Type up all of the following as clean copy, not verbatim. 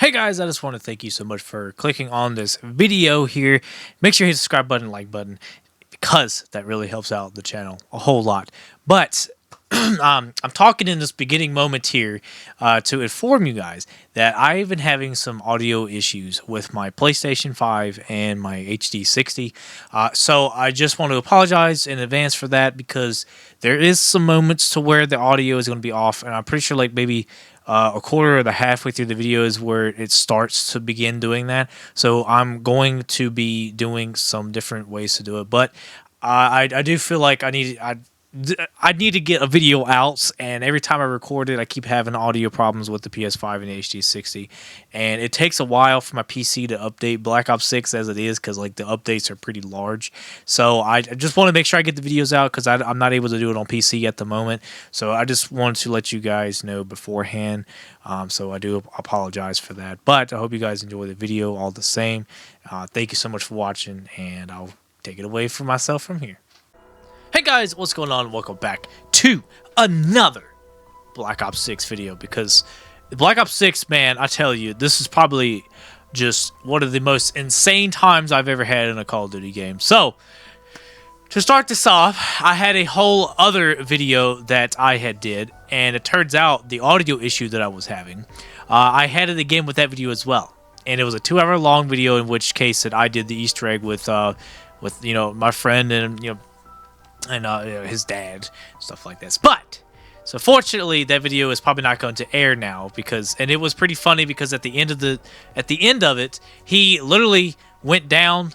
Hey guys, I just want to thank you so much for clicking on this video here. Make sure you hit the subscribe button, like button, because that really helps out the channel a whole lot. But I'm talking in this beginning moment here to inform you guys that I've been having some audio issues with my PlayStation 5 and my HD 60. So I just want to apologize in advance for that because there is some moments to where the audio is going to be off, and I'm pretty sure like maybe a quarter or the halfway through the video is where it starts to begin doing that. So I'm going to be doing some different ways to do it, but I do feel like I need to get a video out, and every time I record it, I keep having audio problems with the PS5 and the HD60, and it takes a while for my PC to update Black Ops 6 as it is, because like the updates are pretty large. So I just want to make sure I get the videos out, because I'm not able to do it on PC at the moment. So I just wanted to let you guys know beforehand. So I do apologize for that, but I hope you guys enjoy the video all the same. Thank you so much for watching, and I'll take it away from myself from here. Hey guys, what's going on? Welcome back to another Black Ops 6 video, because Black Ops 6, man, I tell you, this is probably just one of the most insane times I've ever had in a Call of Duty game. So, to start this off, I had a whole other video that I had did, and it turns out the audio issue that I was having, I had it again with that video as well. And it was a 2-hour long video, in which case that I did the Easter egg with you know, my friend and his dad, stuff like this. But so fortunately, that video is probably not going to air now, and it was pretty funny because at the end of it, he literally went down,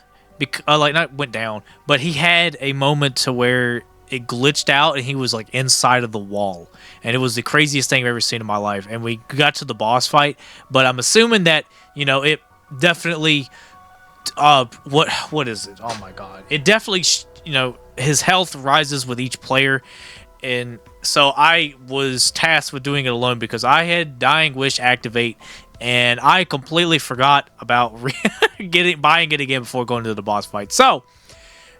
like not went down, but he had a moment to where it glitched out and he was like inside of the wall, and it was the craziest thing I've ever seen in my life. And we got to the boss fight, but I'm assuming that, you know, it definitely what is it? Oh my god, it definitely you know, his health rises with each player, and so I was tasked with doing it alone because I had Dying Wish activate, and I completely forgot about buying it again before going to the boss fight. So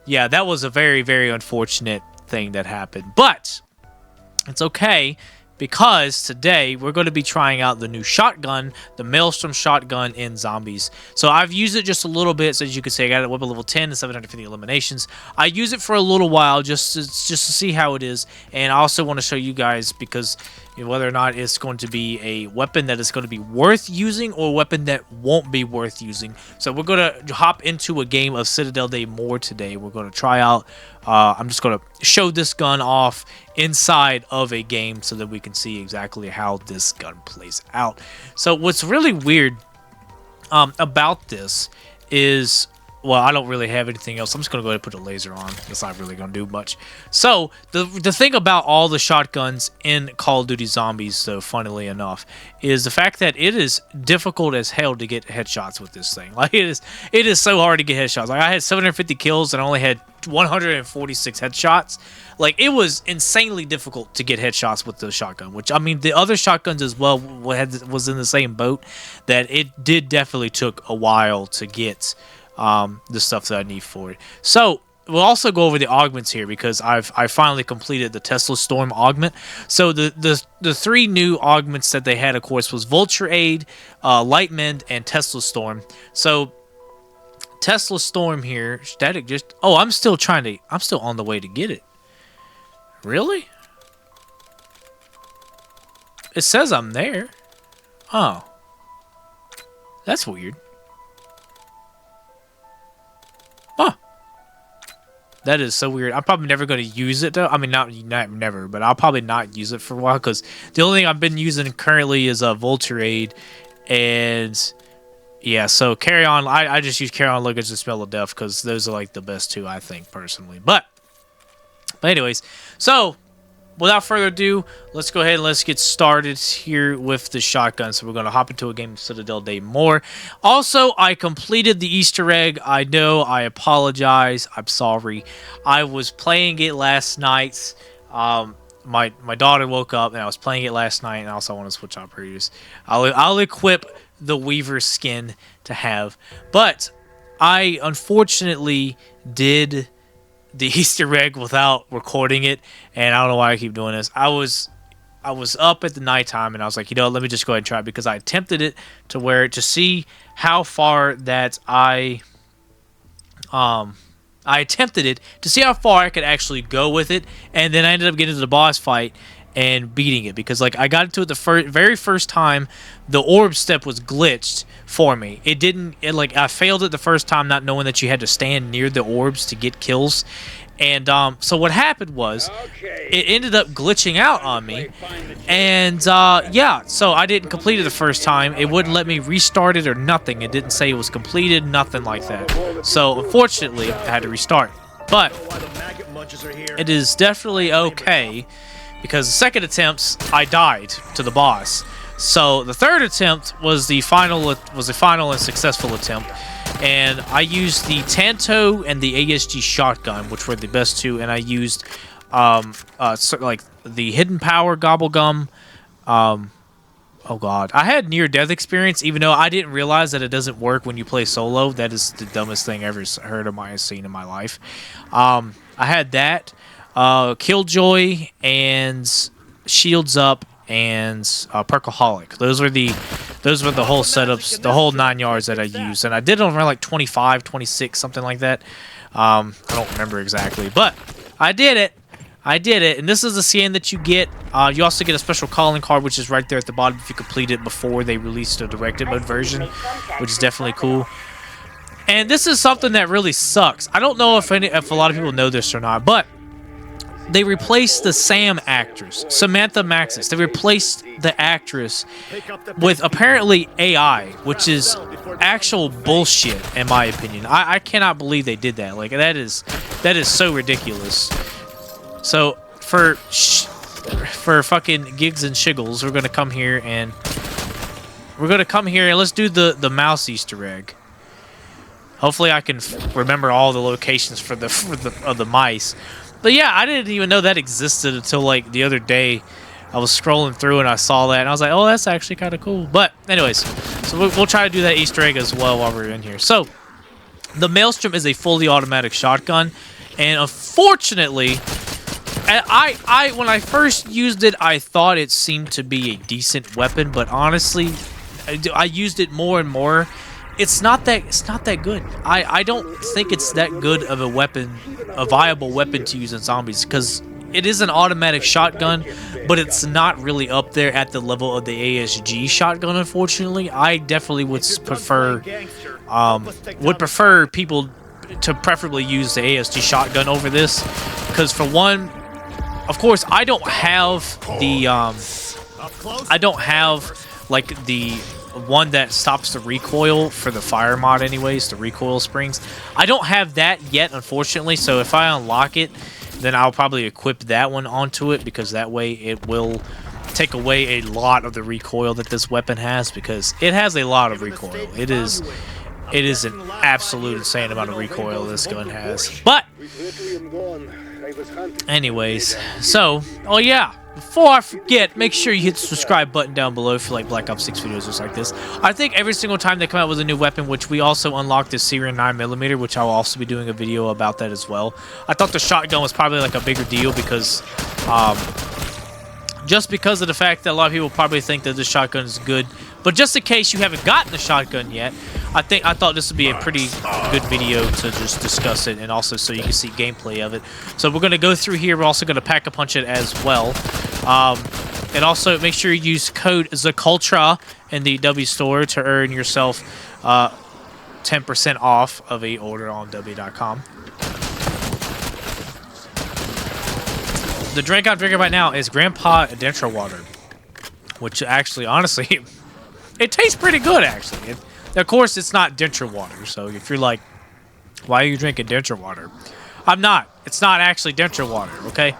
yeah, that was a very, very unfortunate thing that happened, but it's okay, because today we're going to be trying out the new shotgun, the Maelstrom shotgun in Zombies. So I've used it just a little bit, so as you can see, I got it at weapon level 10 and 750 eliminations. I use it for a little while just to see how it is, and I also want to show you guys, because you know, whether or not it's going to be a weapon that is going to be worth using or a weapon that won't be worth using. So we're going to hop into a game of Citadelle Day more today. We're going to try out, I'm just going to show this gun off inside of a game so that we can see exactly how this gun plays out. So what's really weird about this is, well, I don't really have anything else. I'm just going to go ahead and put a laser on. It's not really going to do much. So, the thing about all the shotguns in Call of Duty Zombies, though, funnily enough, is the fact that it is difficult as hell to get headshots with this thing. Like, it is so hard to get headshots. Like, I had 750 kills and I only had 146 headshots. Like, it was insanely difficult to get headshots with the shotgun, which, I mean, the other shotguns as well was in the same boat, that it did definitely took a while to get the stuff that I need for it. So we'll also go over the augments here, because I finally completed the Tesla Storm augment. So the three new augments that they had, of course, was Vulture Aid, Light Mend, and Tesla Storm. So Tesla Storm here, static just, oh, I'm still on the way to get it. Really? It says I'm there. Oh, that's weird. Huh. That is so weird. I'm probably never going to use it, though. I mean, not never, but I'll probably not use it for a while, because the only thing I've been using currently is a Vulture Aid, and yeah, so Carry On. I just use Carry On Luggage and Smell of Death, because those are like the best two, I think, personally. But anyways, so without further ado, let's go ahead and let's get started here with the shotgun. So we're going to hop into a game of Citadelle Day more. Also, I completed the Easter egg. I know, I apologize. I'm sorry. I was playing it last night. My daughter woke up and I was playing it last night, and also I want to switch operators. I'll equip the Weaver skin to have. But I unfortunately did the Easter egg without recording it, and I don't know why I keep doing this. I was I was up at the nighttime, and I was like, you know, let me just go ahead and try it, because I attempted it to see how far that I attempted it to see how far I could actually go with it, and then I ended up getting to the boss fight and beating it, because like I got into it the very first time, the orb step was glitched for me. It didn't. Like I failed it the first time, not knowing that you had to stand near the orbs to get kills. And so what happened was, it ended up glitching out on me, and yeah, so I didn't complete it the first time. It wouldn't let me restart it or nothing. It didn't say it was completed, nothing like that. So unfortunately, I had to restart. But it is definitely okay, because the second attempt, I died to the boss. So the third attempt was the final and successful attempt. And I used the Tanto and the ASG shotgun, which were the best two, and I used like the hidden power gobblegum. Oh god, I had near-death experience, even though I didn't realize that it doesn't work when you play solo. That is the dumbest thing I ever heard of seen in my life. I had that, Killjoy, and Shields Up, and Perkaholic. Those were the whole setups, the whole 9 yards that I used, and I did it around like 25, 26, something like that. I don't remember exactly, but I did it. And this is the skin that you get. You also get a special calling card, which is right there at the bottom if you complete it before they released the directed mode version, which is definitely cool. And this is something that really sucks. I don't know if a lot of people know this or not, but they replaced the Sam actress, Samantha Maxis. They replaced the actress with apparently AI, which is actual bullshit in my opinion. I cannot believe they did that. Like that is so ridiculous. So for fucking gigs and shiggles, we're gonna come here and let's do the mouse Easter egg. Hopefully I can remember all the locations for the mice. But yeah, I didn't even know that existed until like the other day. I was scrolling through and I saw that and I was like, oh, that's actually kind of cool. But anyways, so we'll try to do that Easter egg as well while we're in here. So the Maelstrom is a fully automatic shotgun, and unfortunately, when I first used it, I thought it seemed to be a decent weapon, but honestly, I used it more and more. It's not that good. I don't think it's that good of a weapon, a viable weapon to use in zombies, because it is an automatic shotgun, but it's not really up there at the level of the ASG shotgun. Unfortunately, I definitely would prefer people to preferably use the ASG shotgun over this, because for one, of course, I don't have like the one that stops the recoil for the fire mod anyways, the recoil springs. I don't have that yet, unfortunately, so if I unlock it, then I'll probably equip that one onto it, because that way it will take away a lot of the recoil that this weapon has, because it has a lot of recoil. It is an absolute insane amount of recoil this gun has. But anyways, so, oh yeah, before I forget, make sure you hit the subscribe button down below if you like Black Ops 6 videos just like this. I think every single time they come out with a new weapon, which we also unlocked the Syrian 9mm, which I'll also be doing a video about that as well. I thought the shotgun was probably like a bigger deal, because just because of the fact that a lot of people probably think that the shotgun is good. But just in case you haven't gotten the shotgun yet, I thought this would be a pretty good video to just discuss it, and also so you can see gameplay of it. So we're going to go through here. We're also going to pack-a-punch it as well. And also make sure you use code Zacultra in the W store to earn yourself 10% off of a order on W.com. The drink I'm drinking right now is Grandpa Denture Water, which actually, honestly, it tastes pretty good, actually. Of course, it's not denture water, so if you're like, why are you drinking denture water? I'm not. It's not actually denture water, okay?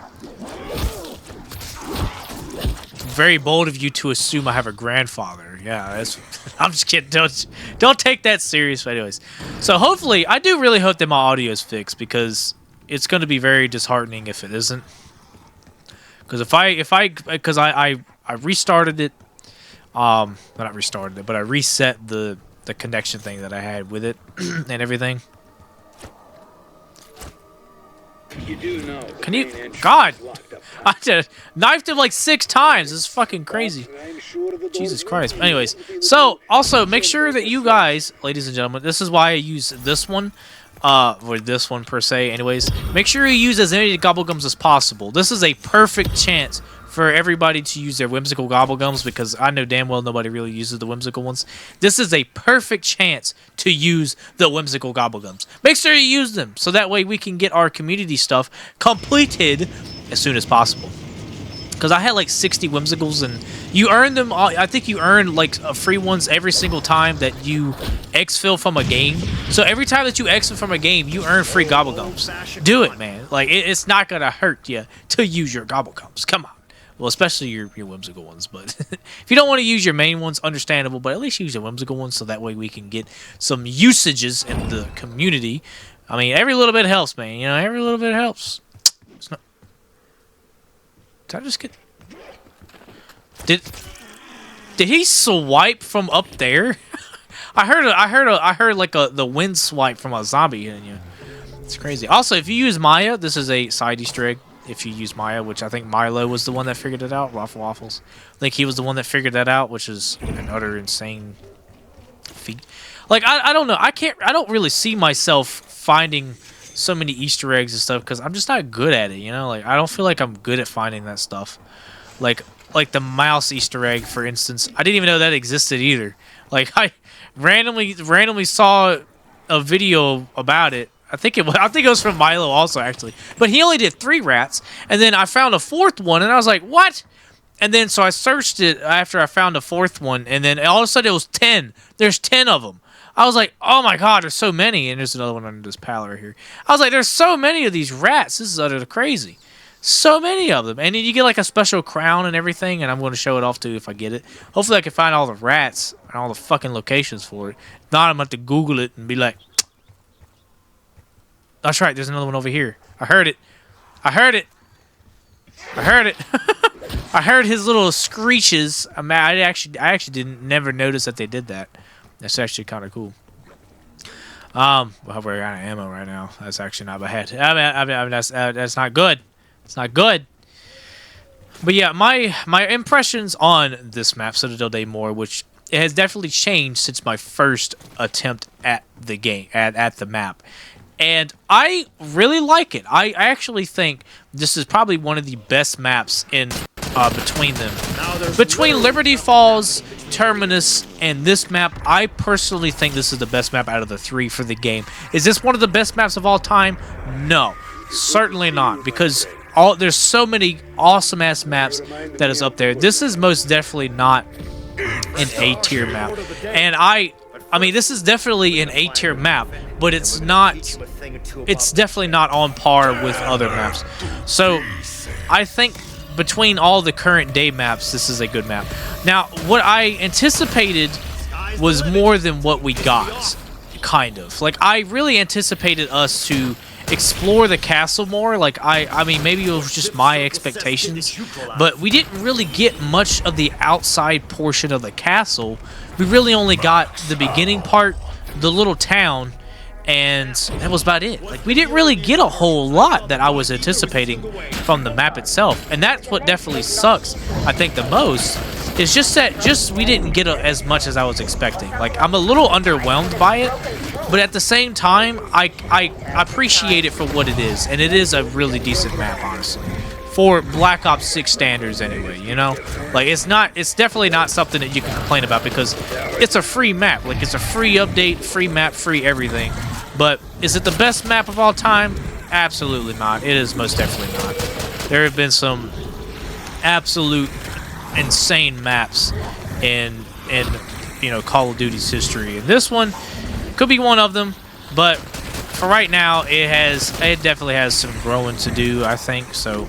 Very bold of you to assume I have a grandfather. Yeah, that's... I'm just kidding. Don't take that serious. But anyways, so hopefully, I do really hope that my audio is fixed, because it's going to be very disheartening if it isn't. Because because I restarted it, well, not restarted it, but I reset the connection thing that I had with it and everything. You do know. Can you? God! I just knifed him like 6 times. This is fucking crazy. Jesus Christ. Anyways, so also make sure that you guys, ladies and gentlemen, this is why I use this one. Or this one per se. Anyways, make sure you use as many gobblegums as possible. This is a perfect chance for everybody to use their whimsical gobblegums because I know damn well nobody really uses the whimsical ones. This is a perfect chance to use the whimsical gobblegums. Make sure you use them so that way we can get our community stuff completed as soon as possible. Because I had like 60 whimsicals and you earn them all. I think you earn like free ones every single time that you exfil from a game. So every time that you exfil from a game, you earn free gobblegums. Do it, man. Like it's not gonna hurt you to use your gobblegums. Come on. Well, especially your whimsical ones. But if you don't want to use your main ones, understandable. But at least use your whimsical ones so that way we can get some usages in the community. I mean, every little bit helps, man. You know, every little bit helps. It's not. Did I just get? Did he swipe from up there? I heard like the wind swipe from a zombie hitting you. It's crazy. Also, if you use Maya, this is a side Easter egg. If you use Maya, which I think Milo was the one that figured it out, Waffles. I think he was the one that figured that out, which is an utter insane feat. Like I don't know. I don't really see myself finding so many Easter eggs and stuff because I'm just not good at it. You know, like I don't feel like I'm good at finding that stuff. Like the mouse Easter egg, for instance. I didn't even know that existed either. Like I randomly saw a video about it. I think it was from Milo also, actually. But he only did 3 rats, and then I found a 4th one, and I was like, what? And then so I searched it after I found a 4th one, and then all of a sudden it was 10. There's 10 of them. I was like, oh my god, there's so many. And there's another one under this pallet right here. I was like, there's so many of these rats. This is utterly crazy. So many of them. And then you get like a special crown and everything, and I'm going to show it off too if I get it. Hopefully I can find all the rats and all the fucking locations for it. If not, I'm going to have to Google it and be like, that's right, there's another one over here. I heard it. I heard it. I heard it. I heard his little screeches. I actually didn't never notice that they did that. That's actually kind of cool. Well, we're out of ammo right now. That's actually not bad. I mean that's not good. It's not good. But yeah, my impressions on this map, Citadelle Day More, which it has definitely changed since my first attempt at the game, at the map. And I really like it. I actually think this is probably one of the best maps in between them. Between Liberty Falls, Terminus, and this map, I personally think this is the best map out of the 3 for the game. Is this one of the best maps of all time? No, certainly not. Because there's so many awesome-ass maps that is up there. This is most definitely not an A-tier map. And I mean, this is definitely an A-tier map, but it's definitely not on par with other maps. So, I think between all the current day maps, this is a good map. Now, what I anticipated was more than what we got, kind of. Like, I really anticipated us to explore the castle more. Like, I mean, maybe it was just my expectations, but we didn't really get much of the outside portion of the castle. We really only got the beginning part, the little town, and that was about it. Like, we didn't really get a whole lot that I was anticipating from the map itself, and that's what definitely sucks, I think, the most. It's just that we didn't get as much as I was expecting. Like, I'm a little underwhelmed by it, but at the same time, I appreciate it for what it is, and it is a really decent map, honestly. For Black Ops 6 standards anyway, you know? Like, it's definitely not something that you can complain about because it's a free map. Like, it's a free update, free map, free everything. But is it the best map of all time? Absolutely not. It is most definitely not. There have been some absolute insane maps in you know, Call of Duty's history. And this one could be one of them, but for right now, it definitely has some growing to do, I think. So,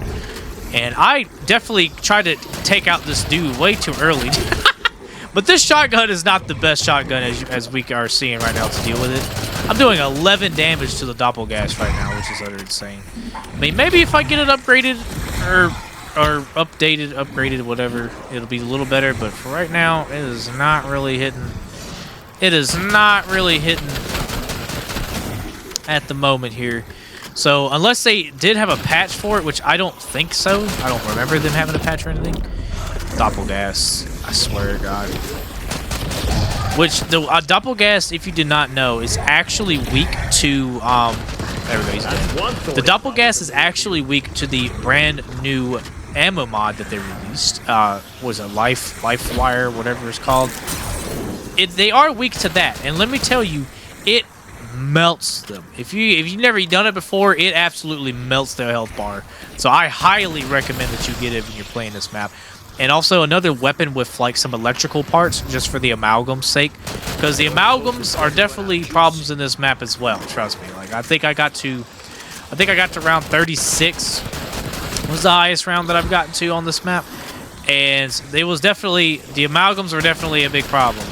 and I definitely tried to take out this dude way too early. But this shotgun is not the best shotgun as we are seeing right now to deal with it. I'm doing 11 damage to the doppelgash right now, which is utter insane. I mean, maybe if I get it upgraded or upgraded, whatever, it'll be a little better. But for right now, it is not really hitting. It is not really hitting at the moment here. So unless they did have a patch for it, which I don't think so. I don't remember them having a patch or anything. Doppelgas, I swear to God. Which the Doppelgas, if you did not know, is actually weak to everybody's dead. The Doppelgas is actually weak to the brand new ammo mod that they released. Was it Life Wire, whatever it's called. They are weak to that, and let me tell you, it melts them. If you've never done it before, it absolutely melts their health bar. So I highly recommend that you get it when you're playing this map. And also another weapon with like some electrical parts, just for the amalgam's sake, because the amalgams are definitely problems in this map as well. Trust me. Like I think I got to round 36. Was the highest round that I've gotten to on this map, and the amalgams were definitely a big problem.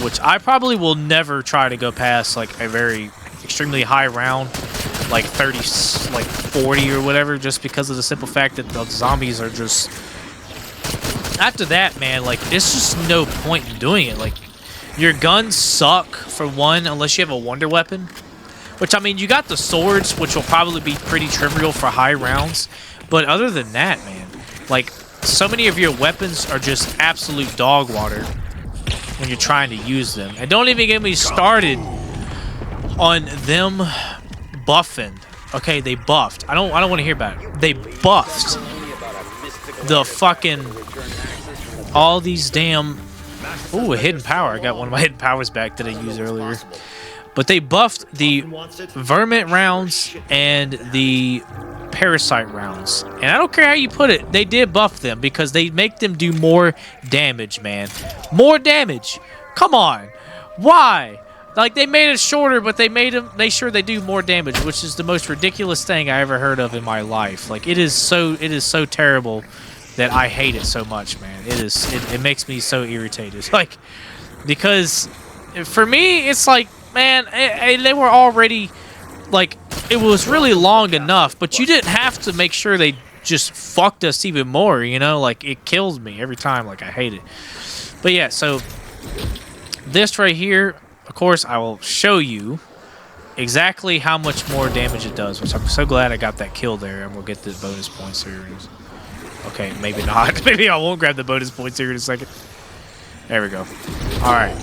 Which I probably will never try to go past like a very extremely high round, like 30, like 40 or whatever, just because of the simple fact that the zombies are just. After that, man, like it's just no point in doing it. Like your guns suck for one, unless you have a wonder weapon. Which I mean, you got the swords, which will probably be pretty trivial for high rounds. But other than that, man, like so many of your weapons are just absolute dog water when you're trying to use them. And don't even get me started on them buffing. Okay, they buffed. I don't want to hear about it. They buffed the fucking all these damn. Ooh, a hidden power. I got one of my hidden powers back that I used earlier. But they buffed the vermin rounds and the parasite rounds. And I don't care how you put it, they did buff them because they make them do more damage, man. More damage. Come on. Why? Like they made it shorter, but they sure they do more damage, which is the most ridiculous thing I ever heard of in my life. Like it is so terrible that I hate it so much, man. It makes me so irritated. Like because for me it's like, man, they were already like it was really long enough, but you didn't have to make sure they just fucked us even more, you know? Like it kills me every time. Like I hate it. But yeah, so this right here, of course, I will show you exactly how much more damage it does, which I'm so glad I got that kill there, and we'll get the bonus points here. Okay, maybe not. Maybe I won't grab the bonus points here in a second. There we go. All right.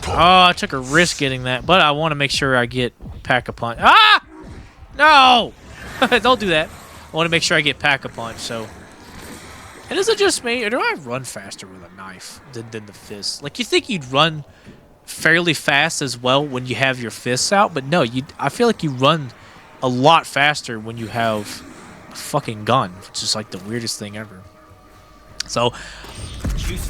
Oh, I took a risk getting that, but I want to make sure I get Pack-a-Punch. Ah! No! Don't do that. I want to make sure I get Pack-a-Punch, so... And is it just me, or do I run faster with a knife than the fist? Like, you think you'd run fairly fast as well when you have your fists out, but no, I feel like you run a lot faster when you have a fucking gun, which is like the weirdest thing ever. So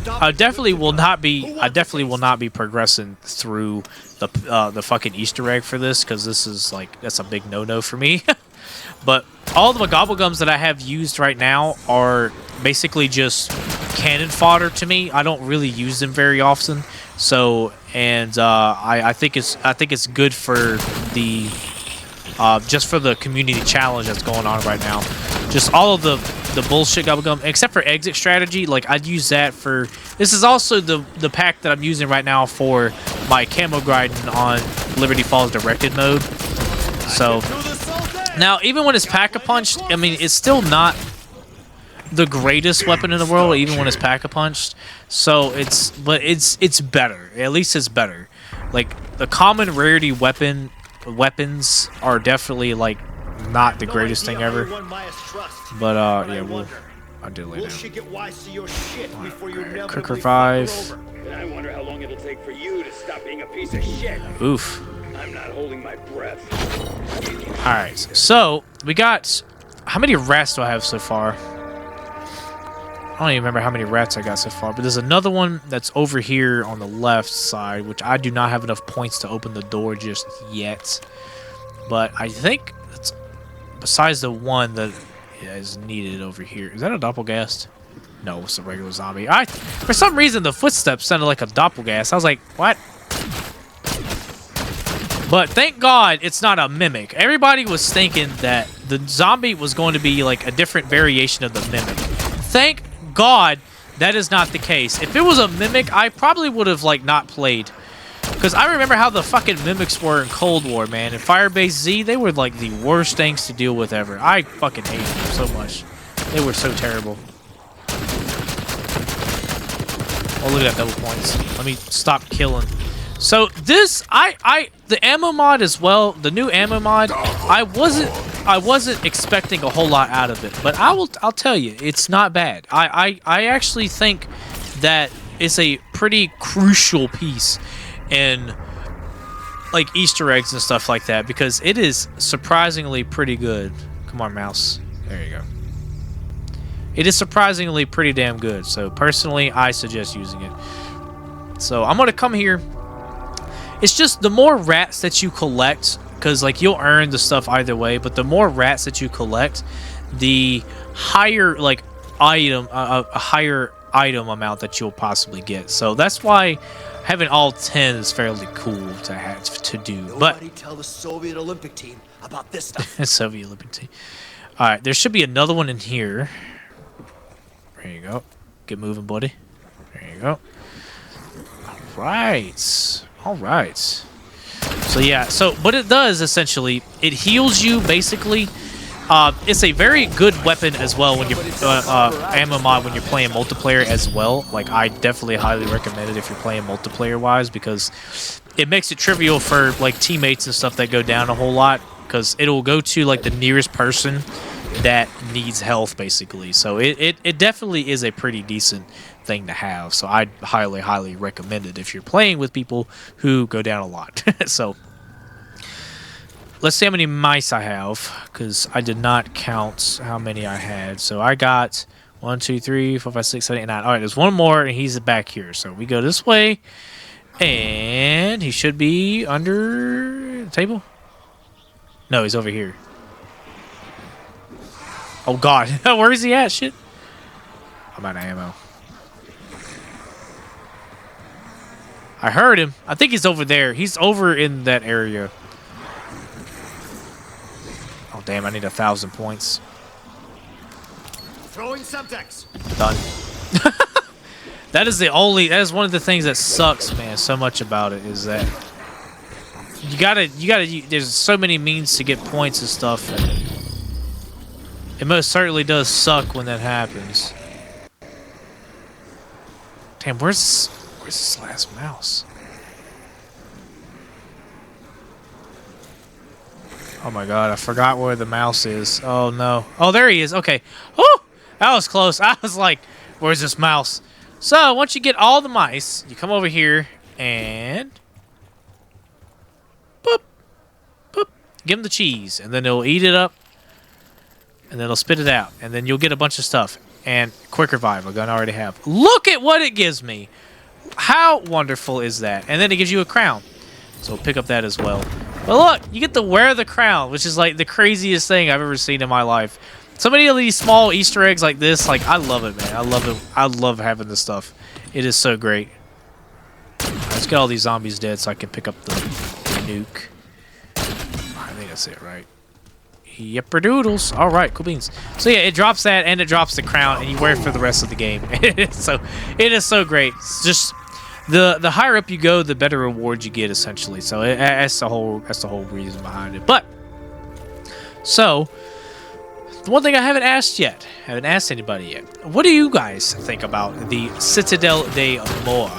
I definitely will not be progressing through the fucking Easter egg for this, because this is like, that's a big no-no for me. But all the gobblegums that I have used right now are basically just cannon fodder to me. I don't really use them very often. So, and I think it's good for the just for the community challenge that's going on right now. Just all of the bullshit gobblegum, except for exit strategy. Like I'd use that for. This is also the pack that I'm using right now for my camo grinding on Liberty Falls directed mode. So now, even when it's Pack-a-Punch, I mean, it's still not the greatest weapon in the world, even when it's Pack-a-Punched. So it's better. At least it's better. Like the common rarity weapons are definitely like not the greatest thing ever. But yeah, I'll do it later. Cooker 5. I wonder how long it'll take for you to stop being a piece of shit. Oof. I'm not holding my breath. Alright, so we got... How many rats do I have so far? I don't even remember how many rats I got so far, but there's another one that's over here on the left side, which I do not have enough points to open the door just yet. But I think it's besides the one that is needed over here. Is that a doppelgast? No, it's a regular zombie. For some reason, the footsteps sounded like a doppelgast. I was like, what? But thank God it's not a mimic. Everybody was thinking that the zombie was going to be like a different variation of the mimic. Thank God that is not the case. If it was a mimic, I probably would have like not played Because I remember how the fucking mimics were in Cold War, man. In Firebase Z, they were like the worst things to deal with ever. I fucking hated them so much. They were so terrible. Oh, look at that double points. Let me stop killing. So this, the ammo mod as well, the new ammo mod, I wasn't expecting a whole lot out of it, but I'll tell you, it's not bad. I actually think that it's a pretty crucial piece in like Easter eggs and stuff like that, because it is surprisingly pretty good. Come on, mouse. There you go. It is surprisingly pretty damn good. So personally, I suggest using it. So I'm gonna come here. It's just the more rats that you collect, because like you'll earn the stuff either way, but the more rats that you collect, the higher like item, a higher item amount that you'll possibly get. So that's why having all 10 is fairly cool to have to do. Nobody tell the Soviet Olympic team about this stuff. Soviet Olympic team. All right, there should be another one in here. There you go. Get moving, buddy. There you go. All right. All right. So yeah. So what it does essentially, it heals you basically. It's a very good weapon as well when you're ammo mod when you're playing multiplayer as well. Like I definitely highly recommend it if you're playing multiplayer wise, because it makes it trivial for like teammates and stuff that go down a whole lot, because it'll go to like the nearest person that needs health basically. So it definitely is a pretty decent thing to have. So I'd highly recommend it if you're playing with people who go down a lot. So let's see how many mice I have, because I did not count how many I had. So I got 1, 2, 3, 4, 5, 6, 7, 8, 9. All right, there's one more, and he's back here. So we go this way, and he should be under the table. No, he's over here. Oh, God. Where is he at? Shit. I'm out of ammo. I heard him. I think he's over there. He's over in that area. Oh, damn. I need 1,000 points. Throwing Semtex. Done. That is one of the things that sucks, man, so much about it, is that you gotta, there's so many means to get points and stuff, and it most certainly does suck when that happens. Damn, where's this last mouse? Oh my god, I forgot where the mouse is. Oh no. Oh, there he is. Okay. Oh, that was close. I was like, where's this mouse? So, once you get all the mice, you come over here and boop, boop, give them the cheese, and then they'll eat it up. And then it'll spit it out. And then you'll get a bunch of stuff. And quick revive, a gun I already have. Look at what it gives me. How wonderful is that? And then it gives you a crown. So we'll pick up that as well. But look, you get to wear the crown, which is like the craziest thing I've ever seen in my life. So many of these small Easter eggs like this, like I love it, man. I love it. I love having this stuff. It is so great. Let's get all these zombies dead so I can pick up the nuke. I think that's it, right? Yepper doodles. All right, cool beans. So yeah, it drops that and it drops the crown, and you wear it for the rest of the game. So it is so great. It's just the higher up you go, the better rewards you get, essentially. So that's the whole reason behind it. But so the one thing I haven't asked yet, haven't asked anybody yet. What do you guys think about the Citadelle de Morts?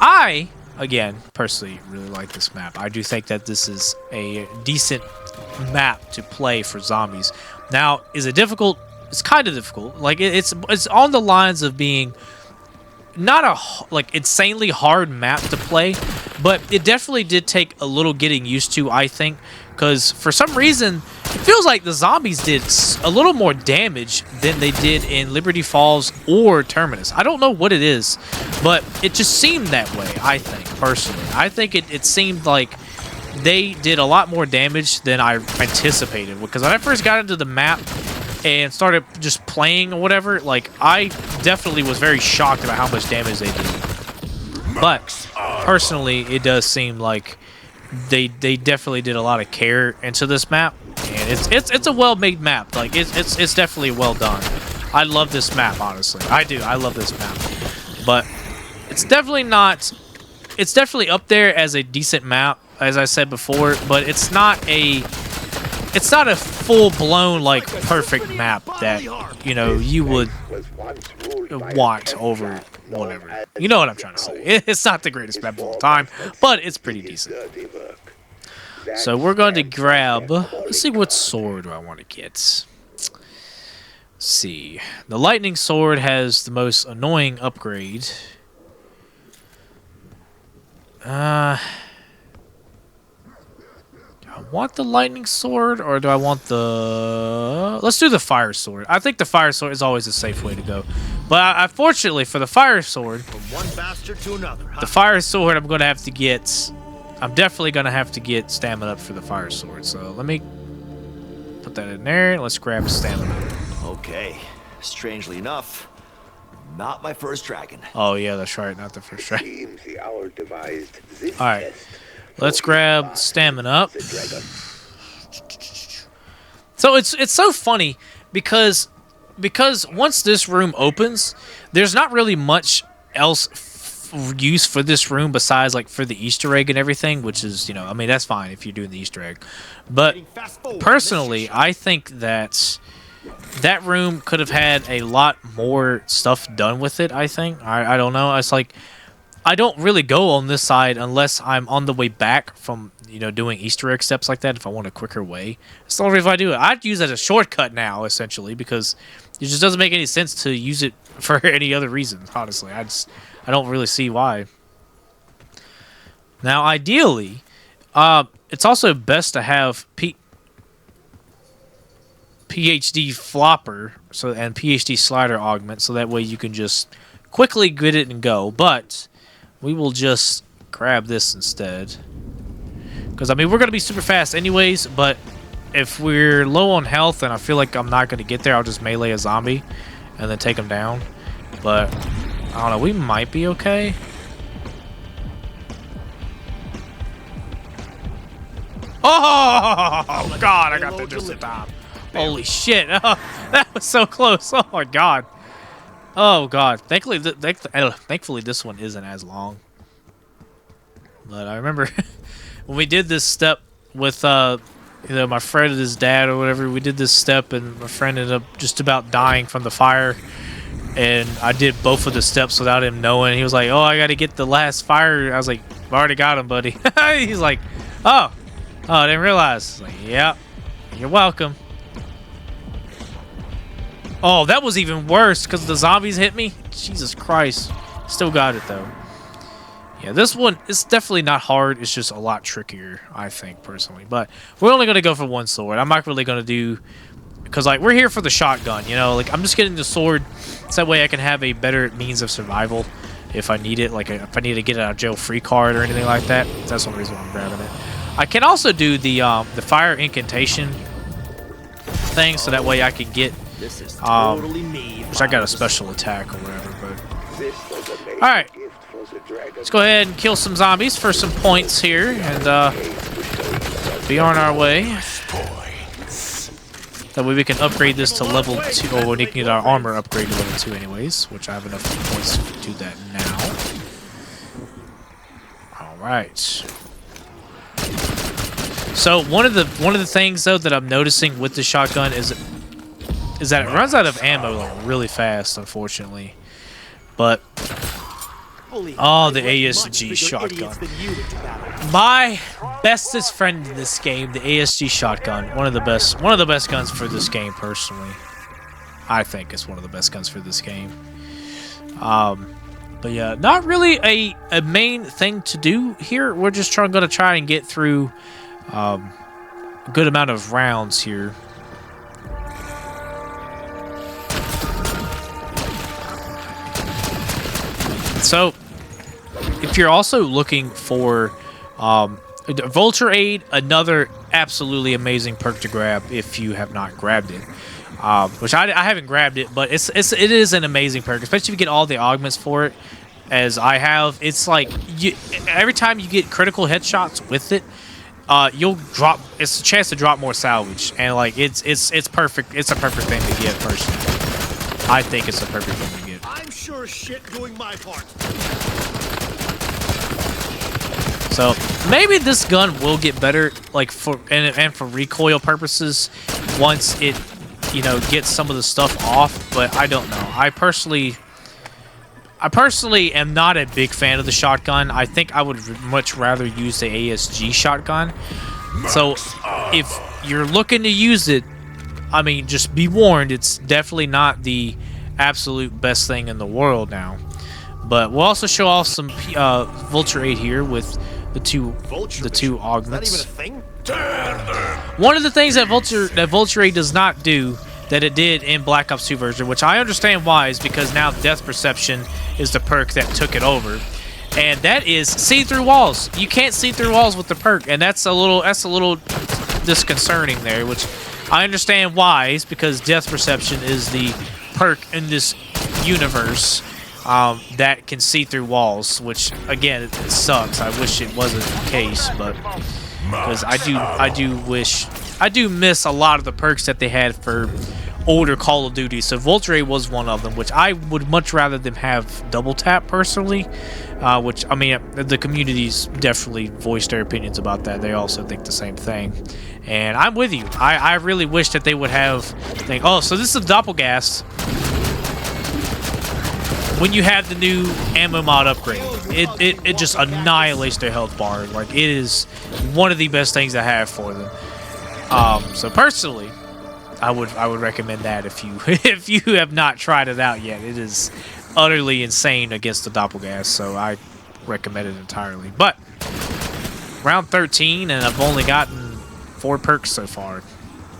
I, again, personally really like this map. I do think that this is a decent map to play for zombies. Now, is it difficult? It's kind of difficult. Like it's on the lines of being not a like insanely hard map to play, but it definitely did take a little getting used to, I think, because for some reason it feels like the zombies did a little more damage than they did in Liberty Falls or Terminus. I don't know what it is, but it just seemed that way, I think, personally. I think it seemed like they did a lot more damage than I anticipated, because when I first got into the map and started just playing or whatever, like I definitely was very shocked about how much damage they did. But personally, it does seem like they definitely did a lot of care into this map, and it's a well-made map. Like it's definitely well done. I love this map, honestly. I do. I love this map, but it's definitely not it's definitely up there as a decent map, as I said before, but it's not a full-blown like perfect map that, you know, you would want over whatever. You know what I'm trying to say. It's not the greatest map of all time, but it's pretty decent. So we're going to grab, let's see, what sword do I want to get? Let's see. The lightning sword has the most annoying upgrade. Do I want the lightning sword, or do I want the... Let's do the fire sword. I think the fire sword is always a safe way to go. But unfortunately for the fire sword, From one bastard to another, huh? the fire sword I'm going to have to get... I'm definitely going to have to get stamina up for the fire sword. So let me put that in there. Let's grab stamina. Okay. Strangely enough, not my first dragon. Oh, yeah, that's right. Not the first try. Seems the hour devised this All right. test. Let's grab stamina up. The dragon. So it's so funny because once this room opens, there's not really much else use for this room besides like for the Easter egg and everything, which is, you know, I mean, that's fine if you're doing the Easter egg. But personally, I think that that room could have had a lot more stuff done with it, I think. I don't know. It's like I don't really go on this side unless I'm on the way back from, you know, doing Easter egg steps like that if I want a quicker way. It's the only reason I do it. I'd use it as a shortcut now, essentially, because it just doesn't make any sense to use it for any other reason, honestly. I don't really see why. Now, ideally, it's also best to have PhD flopper and PhD slider augment, so that way you can just quickly get it and go. But we will just grab this instead, because I mean we're gonna be super fast anyways. But if we're low on health and I feel like I'm not gonna get there, I'll just melee a zombie and then take him down. But I don't know, we might be okay. Oh God, I got that just in time. Holy shit! Oh, that was so close. Oh my God. Oh God. Thankfully this one isn't as long. But I remember when we did this step with you know, my friend and his dad or whatever. We did this step, and my friend ended up just about dying from the fire. And I did both of the steps without him knowing. He was like, "Oh, I got to get the last fire." I was like, "I've already got him, buddy." He's like, "Oh, I didn't realize." I was like, "Yep, you're welcome." Oh, that was even worse because the zombies hit me. Jesus Christ. Still got it, though. Yeah, this one, it's definitely not hard. It's just a lot trickier, I think, personally. But we're only going to go for one sword. I'm not really going to do... Because, like, we're here for the shotgun, you know? Like, I'm just getting the sword so that way I can have a better means of survival if I need it. Like, if I need to get a jail-free card or anything like that. That's the only reason why I'm grabbing it. I can also do the fire incantation thing so that way I can get... This is totally me. Which I got a special attack or whatever, but... Alright. Let's go ahead and kill some zombies for some points here, and be on our way. That way we can upgrade this to level 2, or we can get our armor upgrade to level 2 anyways, which I have enough points to do that now. Alright. So one of the things though that I'm noticing with the shotgun is that it runs out of ammo like really fast, unfortunately. But oh, the ASG shotgun. My bestest friend in this game, the ASG shotgun. One of the best guns for this game, personally. I think it's one of the best guns for this game. But yeah, not really a main thing to do here. We're just going to try and get through a good amount of rounds here. So, if you're also looking for Vulture Aid, another absolutely amazing perk to grab if you have not grabbed it. Which I haven't grabbed it, but it is an amazing perk, especially if you get all the augments for it, as I have. It's like every time you get critical headshots with it, you'll drop. It's a chance to drop more salvage, and like it's perfect. It's a perfect thing to get personally. I think it's a perfect thing to get. I'm sure as shit doing my part. So maybe this gun will get better, like for and for recoil purposes, once it, you know, gets some of the stuff off. But I don't know. I personally am not a big fan of the shotgun. I think I would much rather use the ASG shotgun. So if you're looking to use it, I mean, just be warned, it's definitely not the absolute best thing in the world now. But we'll also show off some Vulture 8 here with the two augments. Is that even a thing? One of the things that Vulture 8 does not do that it did in Black Ops 2 version, which I understand why, is because now Death Perception is the perk that took it over, and that is see through walls. You can't see through walls with the perk, and that's a little disconcerting there. Which I understand why, is because Death Perception is the perk in this universe that can see through walls, which again it sucks. I wish it wasn't the case, but because I do miss a lot of the perks that they had for older Call of Duty. So Vulture 8 was one of them, which I would much rather them have double tap personally, which I mean the community's definitely voiced their opinions about that. They also think the same thing, and I'm with you. I really wish that they would have oh, so this is Doppelgast. When you have the new ammo mod upgrade, it just annihilates their health bar. Like, it is one of the best things I have for them. So personally, I would recommend that if you have not tried it out yet. It is utterly insane against the Doppelgast, so I recommend it entirely. But round 13, and I've only gotten 4 perks so far,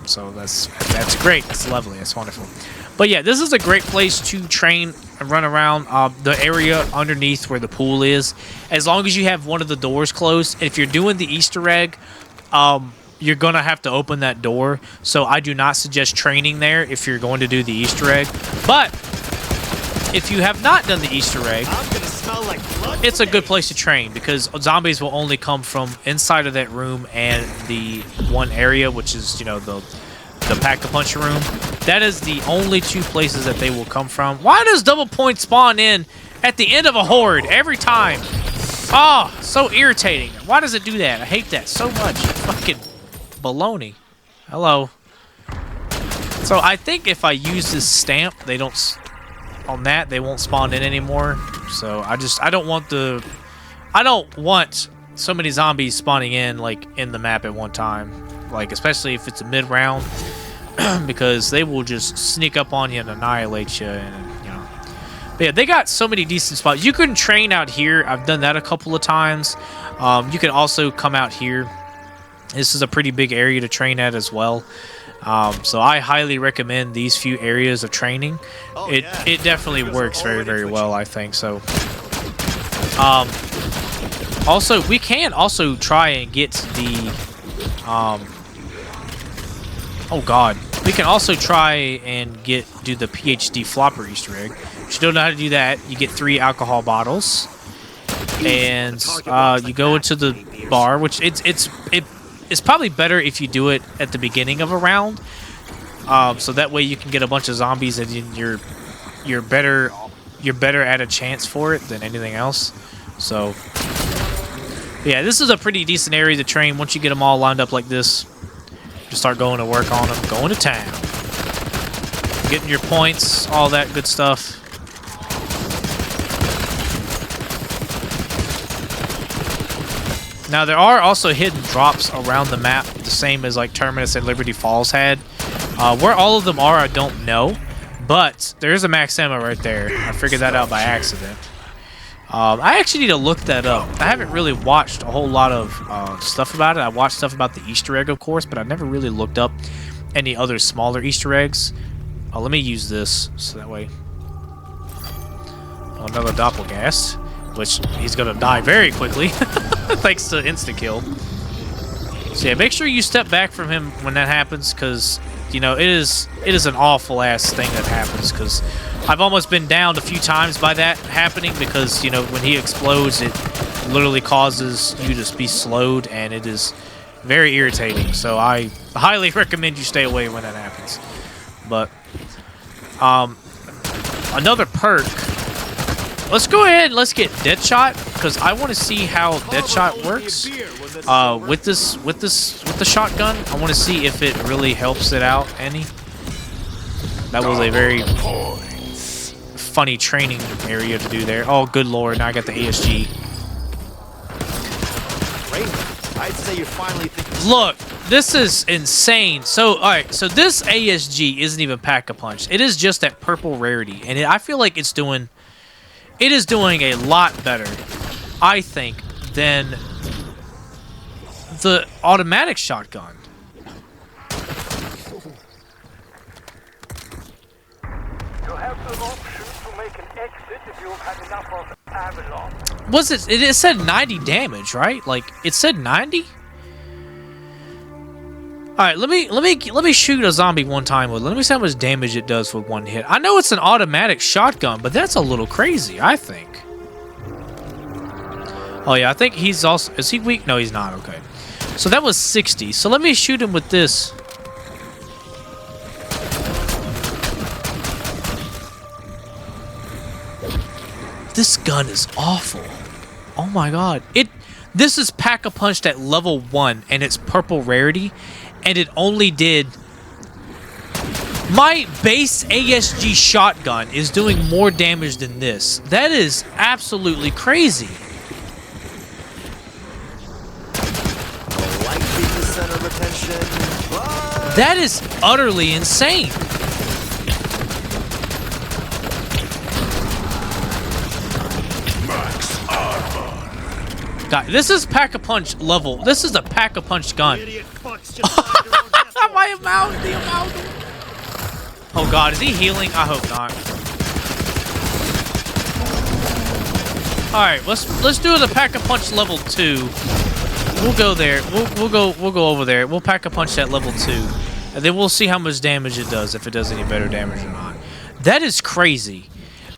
so that's great. That's lovely. That's wonderful. But yeah, this is a great place to train and run around the area underneath where the pool is. As long as you have one of the doors closed. If you're doing the Easter egg, you're going to have to open that door. So I do not suggest training there if you're going to do the Easter egg. But if you have not done the Easter egg, it's a good place to train because zombies will only come from inside of that room and the one area, which is, you know, the Pack-a-Punch room. That is the only 2 places that they will come from. Why does double point spawn in at the end of a horde every time? Oh, so irritating. Why does it do that? I hate that so much. Fucking baloney. Hello. So I think if I use this stamp, they don't... On that, they won't spawn in anymore. So I don't want so many zombies spawning in, like, in the map at one time. Like, especially if it's a mid-round, because they will just sneak up on you and annihilate you, and, you know. But yeah, they got so many decent spots. You can train out here. I've done that a couple of times. You can also come out here. This is a pretty big area to train at as well. So I highly recommend these few areas of training. It definitely works very, very well, I think. So, also, we can also try and get the... oh god, we can also try and do the PhD flopper Easter egg. If you don't know how to do that, you get 3 alcohol bottles, and you go into the bar, which it's probably better if you do it at the beginning of a round, so that way you can get a bunch of zombies and you're better at a chance for it than anything else. So yeah, this is a pretty decent area to train. Once you get them all lined up like this, just start going to work on them, going to town, getting your points, all that good stuff. Now there are also hidden drops around the map, the same as like Terminus and Liberty Falls had. Where all of them are, I don't know, but there is a max ammo right there. I figured that out by accident. I actually need to look that up. I haven't really watched a whole lot of stuff about it. I watched stuff about the Easter egg, of course, but I never really looked up any other smaller Easter eggs. Let me use this, so that way... Oh, another Doppelgast, which he's going to die very quickly, thanks to insta-kill. So yeah, make sure you step back from him when that happens, because, you know, it is an awful-ass thing that happens, because... I've almost been downed a few times by that happening because, you know, when he explodes, it literally causes you to be slowed, and it is very irritating. So I highly recommend you stay away when that happens. But another perk let's go ahead and let's get Deadshot, because I want to see how Deadshot works with the shotgun. I want to see if it really helps it out any. That was a very funny training area to do there. Oh, good lord! Now I got the ASG. I'd say you finally think. Look, this is insane. So, all right, so this ASG isn't even Pack-a-Punch. It is just that purple rarity, and I feel like it is doing a lot better, I think, than the automatic shotgun. You have the option to make an exit if you've had enough of Avalon. Was it? It said 90 damage, right? Like it said 90. All right, let me shoot a zombie one time with. Let me see how much damage it does with one hit. I know it's an automatic shotgun, but that's a little crazy, I think. Oh yeah, I think he's also. Is he weak? No, he's not. Okay. So that was 60. So let me shoot him with this. This gun is awful. Oh my god. This is Pack-a-Punch at level 1 and it's purple rarity, and it only did. My base ASG shotgun is doing more damage than this. That is absolutely crazy. The center of attention. That is utterly insane. God, this is Pack-a-Punch level. This is a Pack-a-Punch gun. My amount. Oh God, is he healing? I hope not. All right, let's do the Pack-a-Punch level 2. We'll go there. We'll go over there. We'll Pack-a-Punch that level 2, and then we'll see how much damage it does, if it does any better damage or not. That is crazy.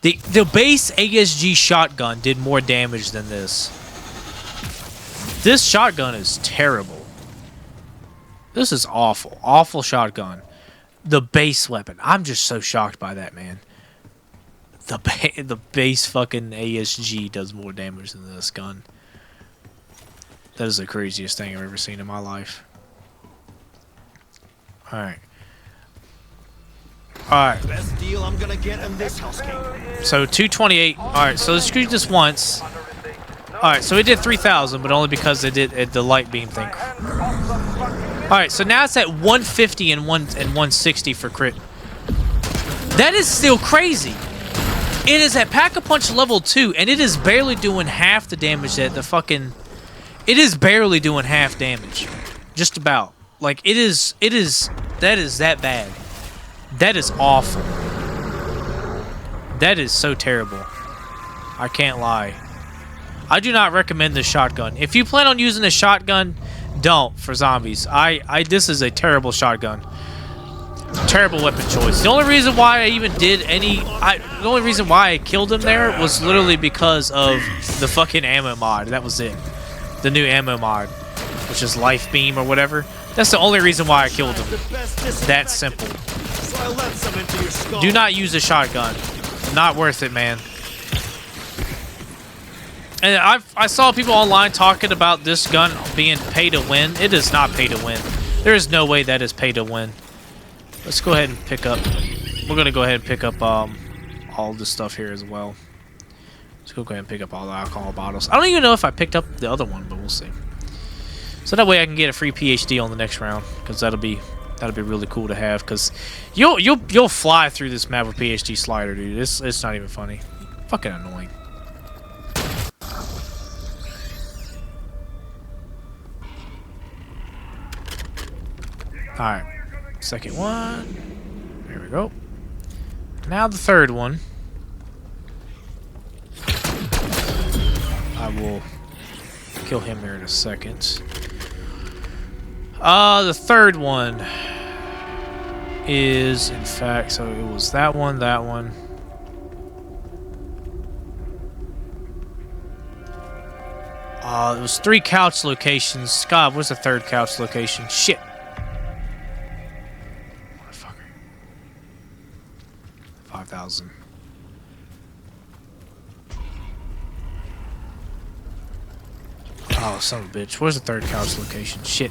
The base ASG shotgun did more damage than this. This shotgun is terrible. This is awful. Awful shotgun. The base weapon. I'm just so shocked by that, man. The base fucking ASG does more damage than this gun. That is the craziest thing I've ever seen in my life. Alright. Alright. Best deal I'm gonna get in this house, King. So 228. Alright, so let's shoot this once. Alright, so it did 3,000, but only because it did the light beam thing. Alright, so now it's at 150 and 160 for crit. That is still crazy. It is at Pack-a-Punch level 2, and it is barely doing half the damage that the fucking... It is barely doing half damage. Just about. Like, that is that bad. That is awful. That is so terrible. I can't lie. I do not recommend this shotgun. If you plan on using this shotgun, don't for zombies. This is a terrible shotgun. Terrible weapon choice. The only reason why I even did the only reason why I killed him there was literally because of the fucking ammo mod. That was it. The new ammo mod, which is life beam or whatever. That's the only reason why I killed him. That simple. Do not use a shotgun. Not worth it, man. And I saw people online talking about this gun being pay to win. It is not pay to win. There is no way that is pay to win. Let's go ahead and pick up. We're gonna go ahead and pick up all this stuff here as well. Let's go ahead and pick up all the alcohol bottles. I don't even know if I picked up the other one, but we'll see. So that way I can get a free PhD on the next round, because that'll be really cool to have. Because you'll fly through this map with PhD slider, dude. It's not even funny. Fucking annoying. Alright, second one. There we go. Now the third one. I will kill him here in a second. The third one is, in fact, so it was that one, that one. It was 3 couch locations. God, where's the third couch location? Shit. 5,000. Oh, son of a bitch. Where's the third couch location? Shit.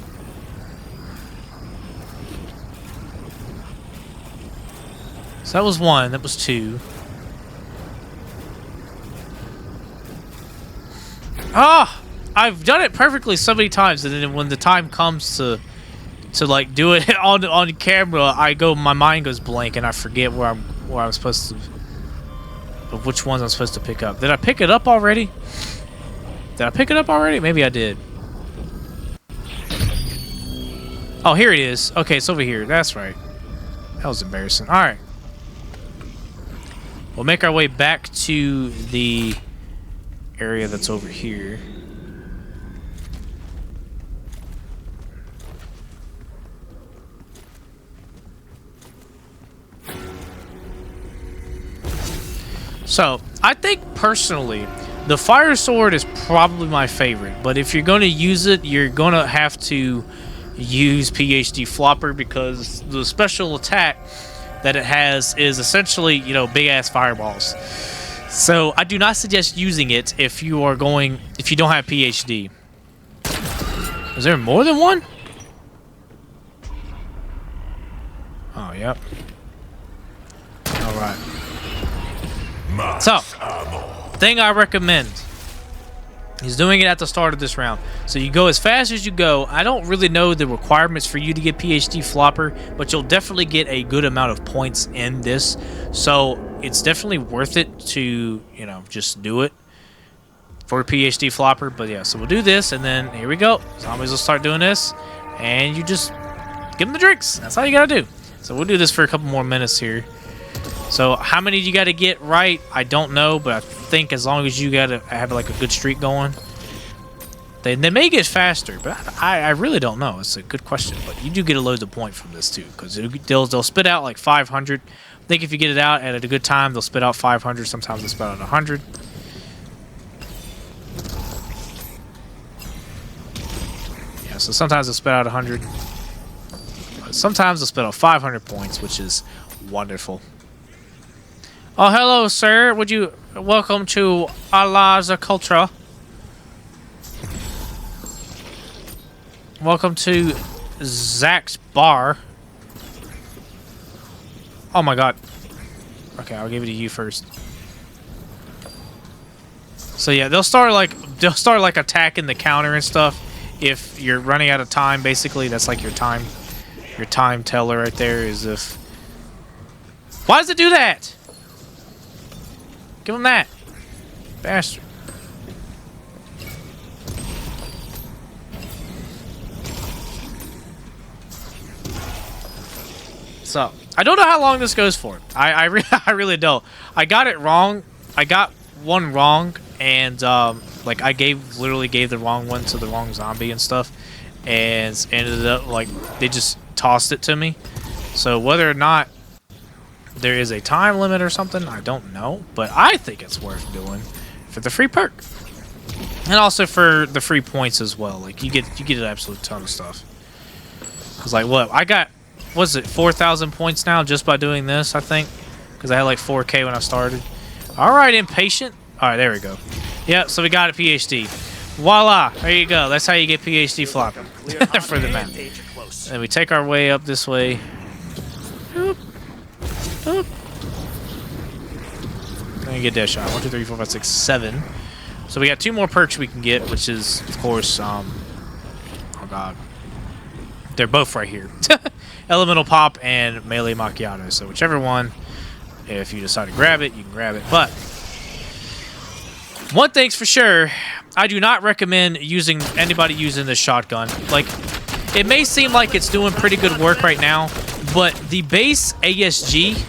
So that was one. That was two. Ah! I've done it perfectly so many times, and then when the time comes to like do it on camera, my mind goes blank, and I forget where I'm supposed to, of which ones I'm supposed to pick up. Did I pick it up already? Did I pick it up already? Maybe I did. Oh, here it is. Okay, it's over here. That's right. That was embarrassing. All right. We'll make our way back to the area that's over here. So, I think personally, the fire sword is probably my favorite, but if you're going to use it, you're going to have to use PhD Flopper because the special attack that it has is essentially, you know, big ass fireballs. So, I do not suggest using it if you don't have PhD. Is there more than one? Oh, yep. All right. So, thing I recommend is doing it at the start of this round. So you go as fast as you go. I don't really know the requirements for you to get PhD Flopper, but you'll definitely get a good amount of points in this. So it's definitely worth it to, you know, just do it for PhD Flopper. But yeah, so we'll do this, and then here we go. Zombies will start doing this, and you just give them the drinks. That's all you gotta do. So we'll do this for a couple more minutes here. So how many you got to get right, I don't know, but I think as long as you got to have like a good streak going, they may get faster, but I really don't know. It's a good question, but you do get a loads of points from this too, because they'll spit out like 500. I think if you get it out at a good time, they'll spit out 500. Sometimes they'll spit out 100. Yeah, so sometimes they'll spit out 100. But sometimes they'll spit out 500 points, which is wonderful. Oh, hello, sir. Welcome to Zacultra. Welcome to Zach's bar. Oh my god. Okay, I'll give it to you first. So yeah, they'll start like attacking the counter and stuff if you're running out of time. Basically, that's like your time teller right there. Is if. Why does it do that? Give him that. Bastard. So, I don't know how long this goes for. I really don't. I got it wrong. I got one wrong, and like I literally gave the wrong one to the wrong zombie and stuff, and ended up like they just tossed it to me. So whether or not there is a time limit or something, I don't know, but I think it's worth doing for the free perk, and also for the free points as well. Like you get an absolute ton of stuff. Cause like what I got, was it 4,000 points now just by doing this? I think because I had like 4K when I started. All right, impatient. All right, there we go. Yeah, so we got a PhD. Voila, there you go. That's how you get PhD flopping for the map. And we take our way up this way. Oop. Oop. Let me get that shot. 1, 2, 3, 4, 5, 6, 7. So we got 2 more perks we can get, which is, of course, oh god, they're both right here. Elemental Pop and Melee Macchiato. So whichever one, if you decide to grab it, you can grab it. But one thing's for sure, I do not recommend anybody using this shotgun. Like, it may seem like it's doing pretty good work right now, but the base ASG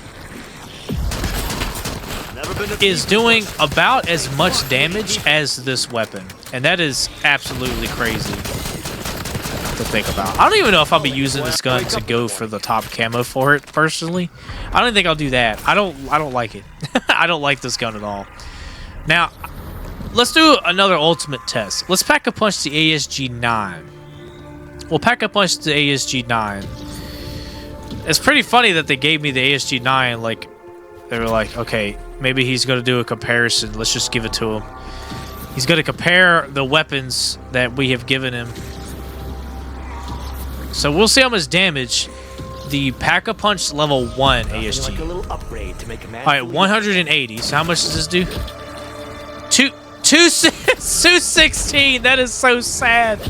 is doing about as much damage as this weapon, and that is absolutely crazy to think about. I don't even know if I'll be using this gun to go for the top camo for it personally. I don't think I'll do that. I don't like it. I don't like this gun at all. Now, let's do another ultimate test. Let's pack a punch the ASG 9. We'll pack a punch the ASG 9. It's pretty funny that they gave me the ASG 9. Like, they were like, okay, maybe he's going to do a comparison. Let's just give it to him. He's going to compare the weapons that we have given him. So we'll see how much damage the Pack-a-Punch level 1 ASG. Like a little upgrade to make a man. All right, 180. So how much does this do? 216. That is so sad.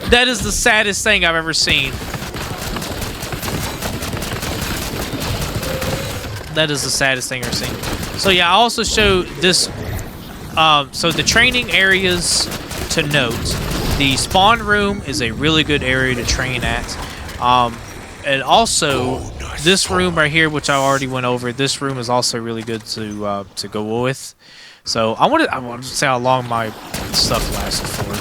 That is the saddest thing I've ever seen. That is the saddest thing I've seen. So yeah, I also show this. So the training areas to note. The spawn room is a really good area to train at. And also, this room right here, which I already went over, this room is also really good to go with. So I want to say how long my stuff lasted for.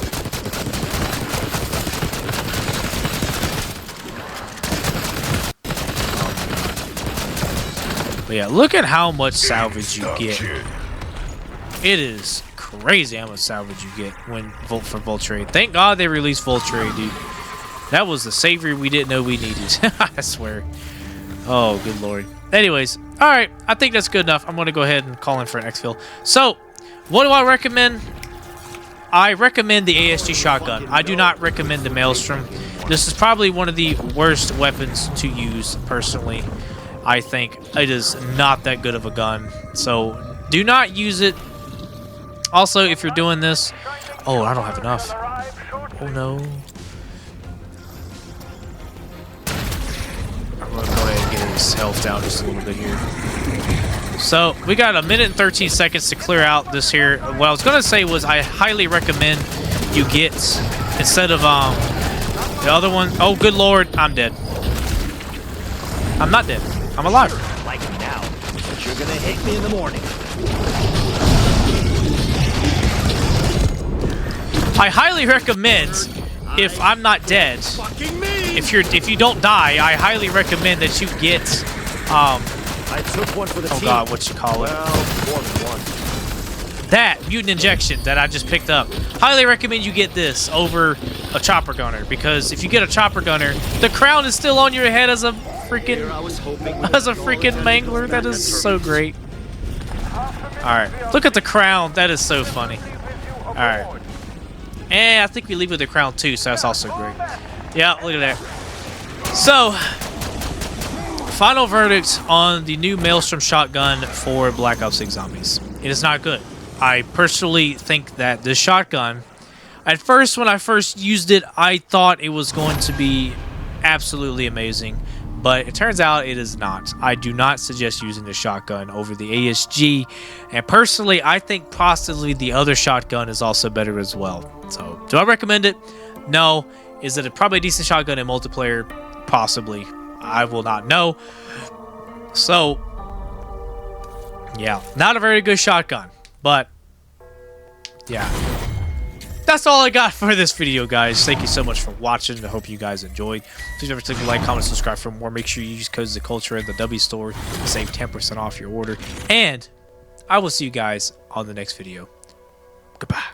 But yeah, look at how much salvage you get. It is crazy how much salvage you get when for Voltrade. Thank God they released Voltrade, dude. That was the savior we didn't know we needed. I swear. Oh, good lord. Anyways, alright. I think that's good enough. I'm going to go ahead and call in for an exfil. So, what do I recommend? I recommend the ASG shotgun. I do not recommend the Maelstrom. This is probably one of the worst weapons to use, personally. I think it is not that good of a gun. So, do not use it. Also, if you're doing this... Oh, I don't have enough. Oh, no. I'm going to go ahead and get his health down just a little bit here. So, we got a minute and 13 seconds to clear out this here. What I was going to say was I highly recommend you get, instead of the other one... Oh, good lord, I'm dead. I'm not dead. I'm alive. Like now, but you're gonna hate me in the morning. I highly recommend, if I'm not dead, if you don't die, I highly recommend that you get I took one for the team. oh god, what you call it? Well, more than one. That mutant injection that I just picked up. Highly recommend you get this over a chopper gunner, because if you get a chopper gunner, the crown is still on your head as a freaking mangler. That is so great. Alright, look at the crown. That is so funny. Alright. And I think we leave with the crown too, so that's also great. Yeah, look at that. So, final verdict on the new Maelstrom shotgun for Black Ops 6 Zombies. It is not good. I personally think that this shotgun, at first when I first used it, I thought it was going to be absolutely amazing. But it turns out it is not. I do not suggest using the shotgun over the ASG. And personally, I think possibly the other shotgun is also better as well. So, do I recommend it? No. Is it probably a decent shotgun in multiplayer? Possibly. I will not know. So, yeah. Not a very good shotgun. But, yeah. That's all I got for this video, guys. Thank you so much for watching. I hope you guys enjoyed. Please remember to click like, comment, subscribe for more. Make sure you use code Zacultra in the W store to save 10% off your order. And I will see you guys on the next video. Goodbye.